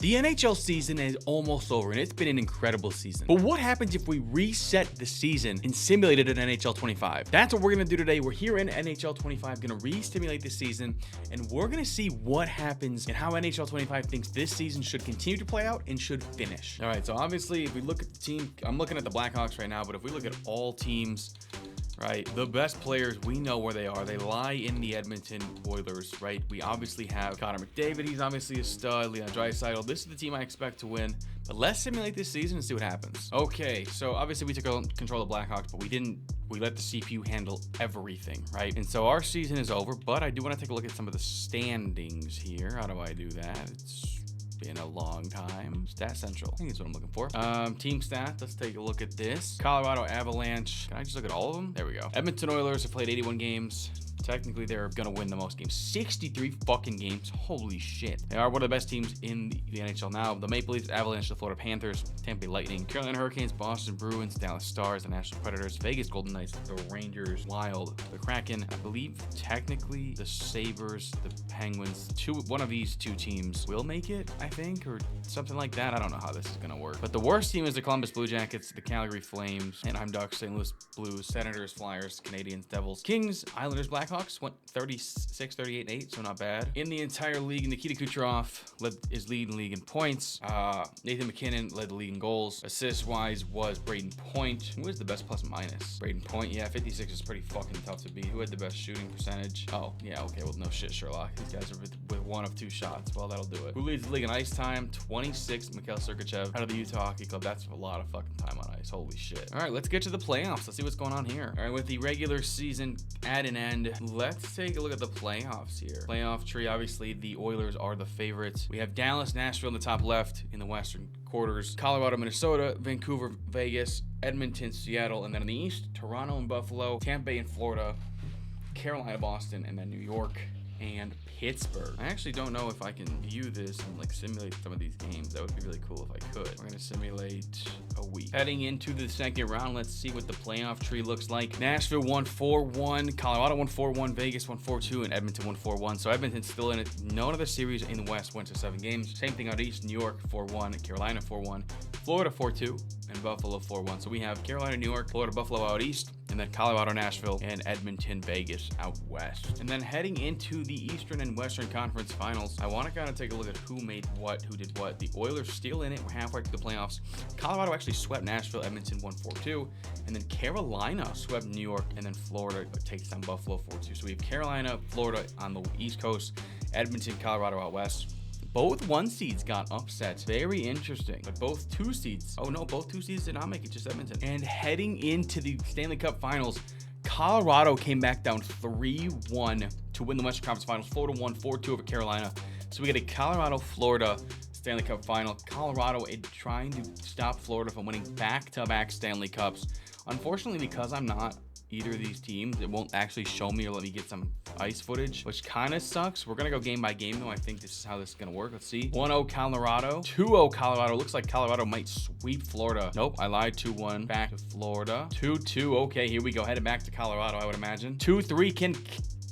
The NHL season is almost over, and it's been an incredible season. But what happens if we reset the season and simulate it in NHL 25? That's what we're going to do today. We're here in NHL 25, going to re-stimulate the season, and we're going to see what happens and how NHL 25 thinks this season should continue to play out and should finish. All right, so obviously, if we look at the team, I'm looking at the Blackhawks right now, but if we look at all teams, right, the best players, we know where they are. They lie in the Edmonton Oilers, right? We obviously have Connor McDavid. He's obviously a stud. Leon Draisaitl. This is the team I expect to win. But let's simulate this season and see what happens. Okay, so obviously we took control of the Blackhawks, but we let the CPU handle everything, right? And so our season is over, but I do want to take a look at some of the standings here. How do I do that? It's been a long time. Stat Central, I think is what I'm looking for. Team stats, let's take a look at this. Colorado Avalanche, can I just look at all of them? There we go. Edmonton Oilers have played 81 games. Technically, they're gonna win the most games. 63 fucking games. Holy shit. They are one of the best teams in the NHL now. The Maple Leafs, Avalanche, the Florida Panthers, Tampa Bay Lightning, Carolina Hurricanes, Boston Bruins, Dallas Stars, the National Predators, Vegas Golden Knights, the Rangers, Wild, the Kraken. I believe technically the Sabres, the Penguins, one of these two teams will make it, I think, or something like that. I don't know how this is gonna work. But the worst team is the Columbus Blue Jackets, the Calgary Flames, Anaheim Ducks, St. Louis Blues, Senators, Flyers, Canadians, Devils, Kings, Islanders, Blackhawks. Went 36, 38, 8, so not bad. In the entire league, Nikita Kucherov is leading league in points. Nathan McKinnon led the league in goals. Assist-wise was Braden Point. Who is the best plus minus? Braden Point, yeah, 56 is pretty fucking tough to beat. Who had the best shooting percentage? Oh, yeah, okay, well, no shit, Sherlock. These guys are with one of two shots. Well, that'll do it. Who leads the league in ice time? 26, Mikhail Sergachev out of the Utah Hockey Club. That's a lot of fucking time on ice. Holy shit. All right, let's get to the playoffs. Let's see what's going on here. All right, with the regular season at an end, let's take a look at the playoffs here. Playoff tree, obviously, the Oilers are the favorites. We have Dallas, Nashville in the top left in the Western quarters, Colorado, Minnesota, Vancouver, Vegas, Edmonton, Seattle, and then in the East, Toronto and Buffalo, Tampa Bay and Florida, Carolina, Boston, and then New York and Pittsburgh. I actually don't know if I can view this and like simulate some of these games. That would be really cool if I could. We're gonna simulate a week. Heading into the second round, let's see what the playoff tree looks like. Nashville won 4-1, Colorado won 4-1, Vegas won 4-2, and Edmonton won 4-1. So Edmonton's still in it. None of the series in the West went to 7 games. Same thing out East, New York 4-1, Carolina 4-1, Florida 4-2, and Buffalo 4-1. So we have Carolina, New York, Florida, Buffalo out East, and then Colorado, Nashville, and Edmonton, Vegas out West. And then heading into the Eastern and Western Conference Finals, I want to kind of take a look at who made what, who did what. The Oilers still in it. We're halfway through the playoffs. Colorado actually swept Nashville. Edmonton won 4-2. And then Carolina swept New York. And then Florida takes down Buffalo 4-2. So we have Carolina, Florida on the East Coast, Edmonton, Colorado out West. Both 1 seeds got upset. Very interesting. But both 2 seeds. Oh no, both 2 seeds did not make it, just Edmonton. And heading into the Stanley Cup Finals, Colorado came back down 3-1 to win the Western Conference Finals. Florida won 4-2 over Carolina. So we get a Colorado-Florida Stanley Cup Final. Colorado trying to stop Florida from winning back-to-back Stanley Cups. Unfortunately, because I'm not either of these teams, it won't actually show me or let me get some ice footage, which kind of sucks. We're gonna go game by game though. I think this is how this is gonna work. Let's see. 1-0 Colorado, 2-0 Colorado. Looks like Colorado might sweep Florida. Nope, I lied. 2-1 back to Florida. 2-2. Okay, here we go. Headed back to Colorado, I would imagine. 2-3.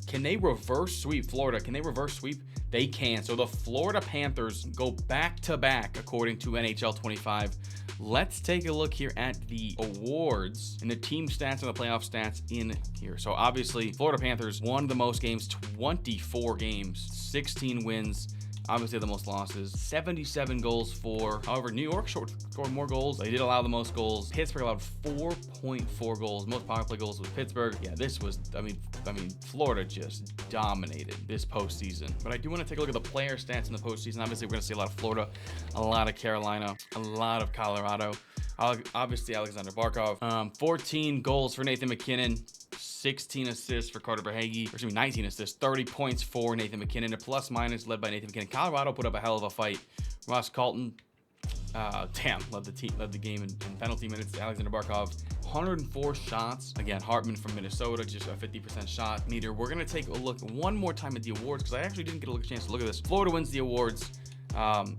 Can they reverse sweep Florida? Can they reverse sweep? They can. So the Florida Panthers go back to back according to NHL 25. Let's take a look here at the awards and the team stats and the playoff stats in here. So obviously, Florida Panthers won the most games, 24 games, 16 wins. Obviously, the most losses, 77 goals for. However, New York scored more goals. They did allow the most goals. Pittsburgh allowed 4.4 goals. Most power play goals was Pittsburgh. Yeah, this was, I mean, Florida just dominated this postseason. But I do want to take a look at the player stats in the postseason. Obviously, we're going to see a lot of Florida, a lot of Carolina, a lot of Colorado. Obviously, Alexander Barkov. 14 goals for Nathan McKinnon. 16 assists for Carter Verhaeghe. Excuse me, 19 assists, 30 points for Nathan McKinnon. A plus minus led by Nathan McKinnon. Colorado put up a hell of a fight. Ross Colton, led the game in penalty minutes. Alexander Barkov, 104 shots. Again, Hartman from Minnesota, just a 50% shot meter. We're gonna take a look one more time at the awards because I actually didn't get a chance to look at this. Florida wins the awards.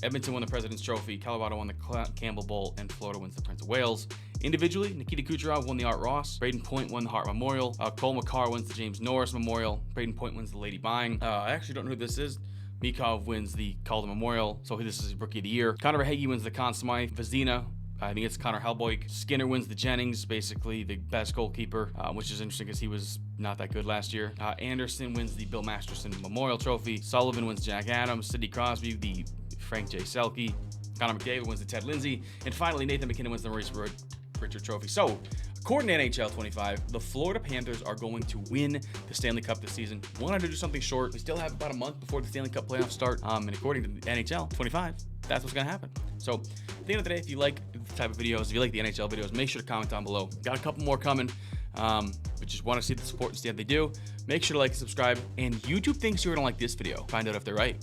Edmonton won the President's Trophy, Colorado won the Campbell Bowl, and Florida wins the Prince of Wales. Individually, Nikita Kucherov won the Art Ross, Braden Point won the Hart Memorial, Cole Makar wins the James Norris Memorial, Braden Point wins the Lady Byng. I actually don't know who this is, Mikov wins the Calder Memorial, so this is Rookie of the Year. Connor Verhaeghe wins the Conn Smythe. Vezina, I think it's Connor Helboik. Skinner wins the Jennings, basically the best goalkeeper, which is interesting because he was not that good last year. Anderson wins the Bill Masterson Memorial Trophy. Sullivan wins Jack Adams. Sidney Crosby, the Frank J. Selke. Connor McDavid wins the Ted Lindsay. And finally, Nathan McKinnon wins the Maurice Richard Trophy. So, according to NHL 25, the Florida Panthers are going to win the Stanley Cup this season. Wanted to do something short. We still have about a month before the Stanley Cup playoffs start. And according to NHL 25, that's what's going to happen. So, at the end of the day, if you like the type of videos, if you like the NHL videos, make sure to comment down below. Got a couple more coming. We just want to see the support and see how they do. Make sure to like and subscribe. And YouTube thinks you're going to like this video. Find out if they're right.